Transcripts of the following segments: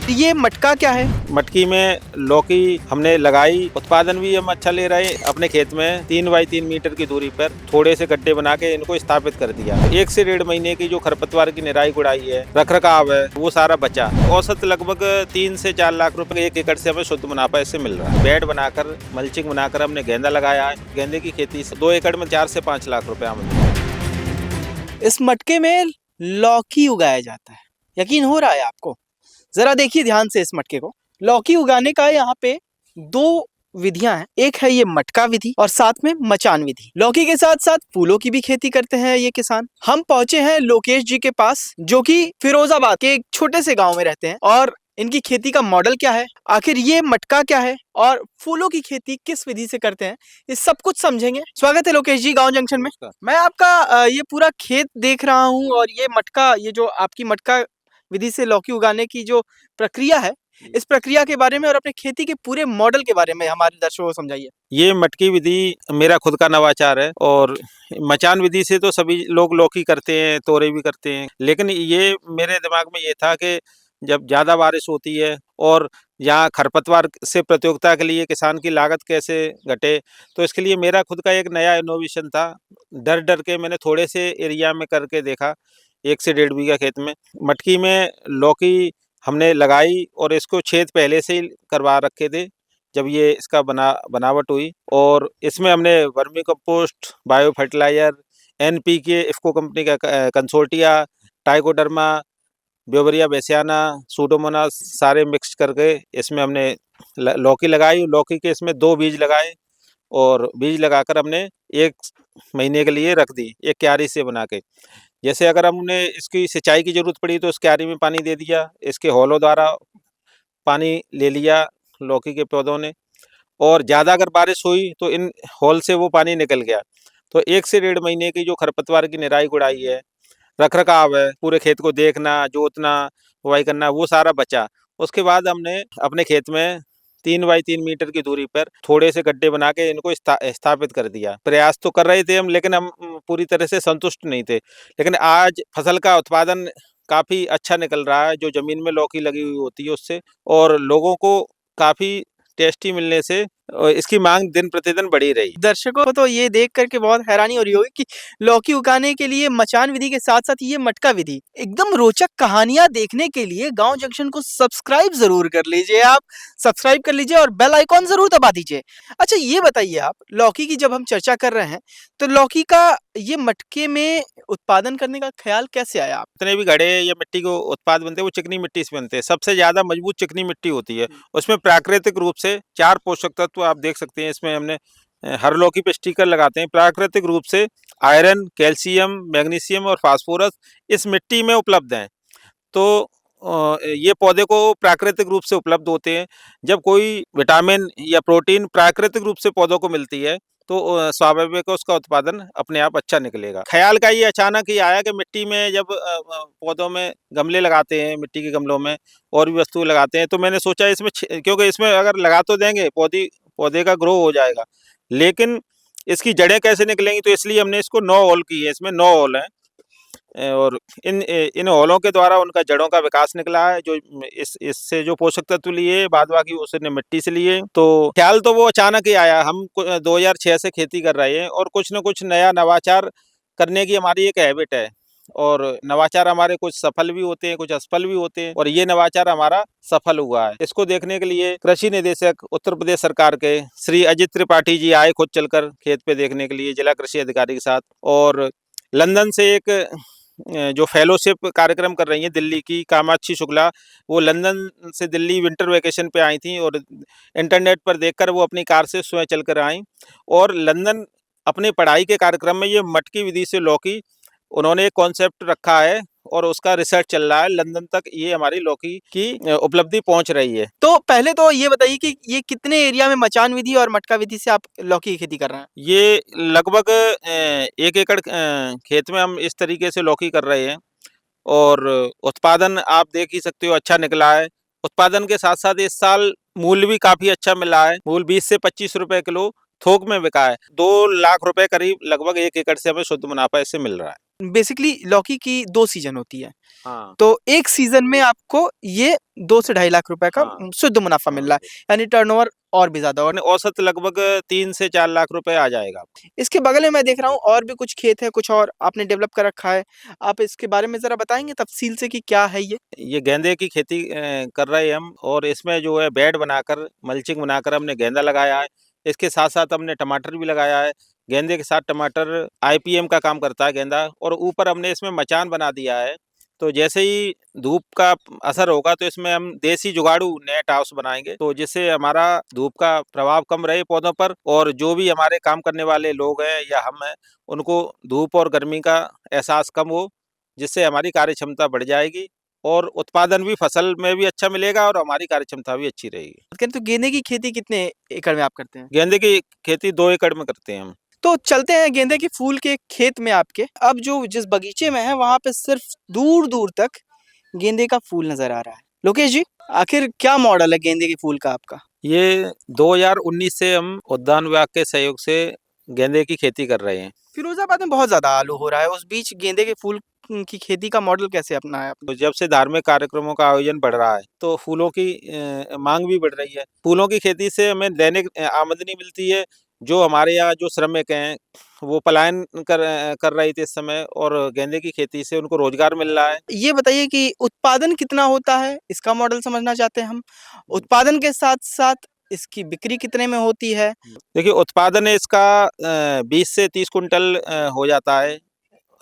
ये मटका क्या है? मटकी में लौकी हमने लगाई, उत्पादन भी हम अच्छा ले रहे हैं। अपने खेत में 3 बाई 3 मीटर की दूरी पर थोड़े से गड्ढे बना के इनको स्थापित कर दिया। 1 से 1.5 महीने की जो खरपतवार की निराई गुड़ाई है, रखरखाव है, वो सारा बचा। औसत लगभग 3 से 4 लाख रुपए 1 एकड़ से हमें शुद्ध मुनाफा इससे मिल रहा है। बेड बनाकर, मल्चिंग बनाकर हमने गेंदा लगाया है। गेंदे की खेती 2 एकड़ में 4 से 5 लाख रुपए आमदनी। इस मटके में लौकी उगाया जाता है, यकीन हो रहा है आपको? जरा देखिए ध्यान से इस मटके को। लौकी उगाने का यहाँ पे 2 विधियां हैं। एक है ये मटका विधि और साथ में मचान विधि। लौकी के साथ साथ फूलों की भी खेती करते हैं ये किसान। हम पहुंचे हैं लोकेश जी के पास, जो कि फिरोजाबाद के एक छोटे से गांव में रहते हैं, और इनकी खेती का मॉडल क्या है, आखिर ये मटका क्या है और फूलों की खेती किस विधि से करते हैं, ये सब कुछ समझेंगे। स्वागत है लोकेश जी गांव जंक्शन में। मैं आपका ये पूरा खेत देख रहा हूँ, और ये मटका, ये जो आपकी मटका विधि से लौकी उगाने की जो प्रक्रिया है, इस प्रक्रिया के बारे में और अपने खेती के पूरे मॉडल के बारे में हमारे दर्शकों को समझाइए। ये मटकी विधि मेरा खुद का नवाचार है, और मचान विधि से तो सभी लोग लौकी करते हैं, तोरई भी करते हैं, लेकिन ये मेरे दिमाग में ये था कि जब ज़्यादा बारिश होती है और यहाँ खरपतवार से प्रतियोगिता के लिए किसान की लागत कैसे घटे, तो इसके लिए मेरा खुद का एक नया इनोवेशन था। डर डर के मैंने थोड़े से एरिया में करके देखा, 1 से 1.5 बीघा खेत में। मटकी में लौकी हमने लगाई और इसको छेद पहले से ही करवा रखे थे जब ये इसका बनावट हुई, और इसमें हमने vermicompost, biofertilizer, NPK, IFFCO company का consortia, trichoderma, beauveria bassiana, pseudomonas सारे मिक्स करके इसमें हमने लौकी लगाई। लौकी के इसमें 2 बीज लगाए, और बीज लगाकर हमने 1 महीने के लिए रख दी, एक क्यारी से बना के। जैसे अगर हमने इसकी सिंचाई की ज़रूरत पड़ी तो उस क्यारी में पानी दे दिया, इसके हौलों द्वारा पानी ले लिया लौकी के पौधों ने, और ज़्यादा अगर बारिश हुई तो इन हौल से वो पानी निकल गया। तो 1 से 1.5 महीने की जो खरपतवार की निराई गुड़ाई है, रखरखाव है, पूरे खेत को देखना, जोतना, बुवाई करना, वो सारा बचा। उसके बाद हमने अपने खेत में 3 बाई 3 मीटर की दूरी पर थोड़े से गड्ढे बना के इनको स्थापित कर दिया। प्रयास तो कर रहे थे हम, लेकिन हम पूरी तरह से संतुष्ट नहीं थे। लेकिन आज फसल का उत्पादन काफ़ी अच्छा निकल रहा है, जो ज़मीन में लौकी लगी हुई होती है उससे, और लोगों को काफ़ी टेस्टी मिलने से इसकी मांग दिन प्रतिदिन बढ़ी रही। दर्शकों को तो ये देख करके बहुत हैरानी हो रही होगी कि लौकी उगाने के लिए मचान विधि के साथ साथ ये मटका विधि। एकदम रोचक कहानियां देखने के लिए गांव जंक्शन को सब्सक्राइब जरूर कर लीजिए। आप सब्सक्राइब कर लीजिए और बेल आइकॉन जरूर दबा दीजिए। अच्छा ये बताइए, आप लौकी की जब हम चर्चा कर रहे हैं, तो लौकी का ये मटके में उत्पादन करने का ख्याल कैसे आया? आप जितने भी घड़े या मिट्टी के उत्पाद बनते हैं वो चिकनी मिट्टी से बनते हैं। सबसे ज़्यादा मजबूत चिकनी मिट्टी होती है। उसमें प्राकृतिक रूप से 4 पोषक तत्व आप देख सकते हैं। इसमें हमने हर लौकी पे स्टिकर लगाते हैं। प्राकृतिक रूप से आयरन, कैल्शियम, मैग्नीशियम और फास्फोरस इस मिट्टी में उपलब्ध हैं। तो ये पौधे को प्राकृतिक रूप से उपलब्ध होते हैं। जब कोई विटामिन या प्रोटीन प्राकृतिक रूप से पौधों को मिलती है, तो स्वाभाविक है उसका उत्पादन अपने आप अच्छा निकलेगा। ख़्याल का ये अचानक ही आया कि मिट्टी में जब पौधों में गमले लगाते हैं, मिट्टी के गमलों में और भी वस्तु लगाते हैं, तो मैंने सोचा इसमें क्योंकि इसमें अगर लगा तो देंगे, पौधे का ग्रो हो जाएगा, लेकिन इसकी जड़ें कैसे निकलेंगी, तो इसलिए हमने इसको 9 होल की है। इसमें 9 होल हैं, और इन होलों के द्वारा उनका जड़ों का विकास निकला है, जो इससे जो पोषक तत्व लिए, बाद बाकी उसने मिट्टी से लिए। तो ख्याल तो वो अचानक ही आया। हम 2006 से खेती कर रहे हैं, और कुछ न कुछ नया नवाचार करने की हमारी एक हैबिट है, और नवाचार हमारे कुछ सफल भी होते हैं, कुछ असफल भी होते हैं, और ये नवाचार हमारा सफल हुआ है। इसको देखने के लिए कृषि निदेशक उत्तर प्रदेश सरकार के श्री अजित त्रिपाठी जी आए खुद चलकर खेत पे देखने के लिए, जिला कृषि अधिकारी के साथ। और लंदन से एक जो फेलोशिप कार्यक्रम कर रही हैं दिल्ली की कामाक्षी शुक्ला, वो लंदन से दिल्ली विंटर वेकेशन पे आई थी, और इंटरनेट पर देखकर वो अपनी कार से स्वयं चलकर आई, और लंदन अपनी पढ़ाई के कार्यक्रम में ये मटकी विधि से लौकी उन्होंने एक कॉन्सेप्ट रखा है, और उसका रिसर्च चल रहा है। लंदन तक ये हमारी लौकी की उपलब्धि पहुंच रही है। तो पहले तो ये बताइए कि ये कितने एरिया में मचान विधि और मटका विधि से आप लौकी की खेती कर रहे हैं? ये लगभग 1 एकड़ खेत में हम इस तरीके से लौकी कर रहे हैं, और उत्पादन आप देख ही सकते हो अच्छा निकला है। उत्पादन के साथ साथ इस साल मूल्य भी काफ़ी अच्छा मिला है। मूल्य 20 से 25 रुपए किलो थोक में बिका है। 2 लाख रुपए करीब लगभग 1 एकड़ से हमें शुद्ध मुनाफा इससे मिल रहा है। बेसिकली लौकी की 2 सीजन होती है। हाँ, तो एक सीजन में आपको ये 2 से ढाई लाख रुपए का हाँ, शुद्ध मुनाफा मिल हाँ। रहा है, यानी टर्नओवर और भी ज़्यादा। और अपने औसत लगभग 3 से 4 लाख रुपए आ जाएगा। इसके बगल में मैं देख रहा हूँ और भी कुछ खेत है, कुछ और आपने डेवलप कर रखा है। आप इसके बारे में ज़रा बताएँगे तफ़सील से कि क्या है ये? ये गेंदे की खेती कर रहे हैं हम, और इसमें जो है बेड बनाकर, मल्चिंग बनाकर हमने गेंदा लगाया है। इसके साथ-साथ हमने टमाटर भी लगाया है। गेंदे के साथ टमाटर आईपीएम का काम करता है गेंदा, और ऊपर हमने इसमें मचान बना दिया है। तो जैसे ही धूप का असर होगा तो इसमें हम देसी जुगाड़ू नेट हाउस बनाएँगे, तो जिससे हमारा धूप का प्रभाव कम रहे पौधों पर, और जो भी हमारे काम करने वाले लोग हैं या हम हैं, उनको धूप और गर्मी का एहसास कम हो, जिससे हमारी कार्यक्षमता बढ़ जाएगी और उत्पादन भी फसल में भी अच्छा मिलेगा और हमारी कार्यक्षमता भी अच्छी रहेगी। कहते तो गेंदे की खेती कितने एकड़ में आप करते हैं? गेंदे की खेती 2 एकड़ में करते हैं हम। तो चलते हैं गेंदे के फूल के खेत में आपके। अब जो जिस बगीचे में है वहाँ पे सिर्फ दूर-दूर तक गेंदे का फूल नज़र आ रहा है। लोकेश जी, आखिर क्या मॉडल है गेंदे के फूल का आपका? ये 2019 से हम उद्यान विभाग के सहयोग से गेंदे की खेती कर रहे हैं। फिरोज़ाबाद में बहुत ज़्यादा आलू हो रहा है, उस बीच गेंदे के फूल की खेती का मॉडल कैसे अपनाया आपने? तो जब से धार्मिक कार्यक्रमों का आयोजन बढ़ रहा है, तो फूलों की माँग भी बढ़ रही है। फूलों की खेती से हमें दैनिक आमदनी मिलती है। जो हमारे यहाँ जो श्रमिक हैं, वो पलायन कर रहे थे इस समय, और गेंदे की खेती से उनको रोज़गार मिल रहा है। ये बताइए कि उत्पादन कितना होता है? इसका मॉडल समझना चाहते हैं हम। उत्पादन के साथ-साथ इसकी बिक्री कितने में होती है? देखिए, उत्पादन इसका 20 से 30 कुंटल हो जाता है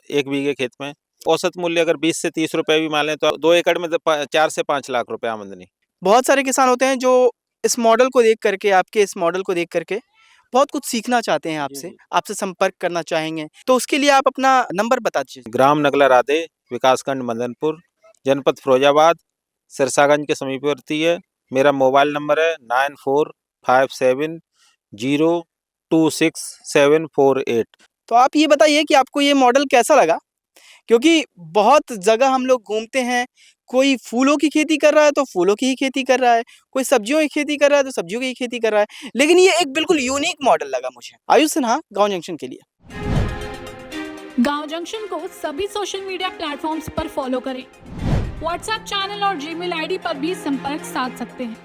1 बीघे खेत में। औसत मूल्य अगर 20 से 30 रुपए भी मान लें, तो 2 एकड़ में तो 4 से 5 लाख रुपए आमदनी। बहुत सारे किसान होते हैं जो इस मॉडल को देख करके, आपके इस मॉडल को देख करके बहुत कुछ सीखना चाहते हैं आपसे, जी। आपसे संपर्क करना चाहेंगे। तो उसके लिए आप अपना नंबर बता दीजिए। ग्राम नगला राधे, विकासखंड मदनपुर, जनपद फिरोजाबाद, सिरसागंज के समीपवर्ती है। मेरा मोबाइल नंबर है 9457026748। तो आप ये बताइए कि आपको ये मॉडल कैसा लगा? क्योंकि बहुत जगह हम लोग घूमते हैं, कोई फूलों की खेती कर रहा है तो फूलों की ही खेती कर रहा है, कोई सब्जियों की खेती कर रहा है तो सब्जियों की ही खेती कर रहा है। लेकिन ये एक बिल्कुल यूनिक मॉडल लगा मुझे। आयुष सिन्हा, गाँव जंक्शन के लिए। गांव जंक्शन को सभी सोशल मीडिया प्लेटफॉर्म्स पर फॉलो करें। व्हाट्सएप चैनल और जीमेल आईडी पर भी संपर्क साध सकते हैं।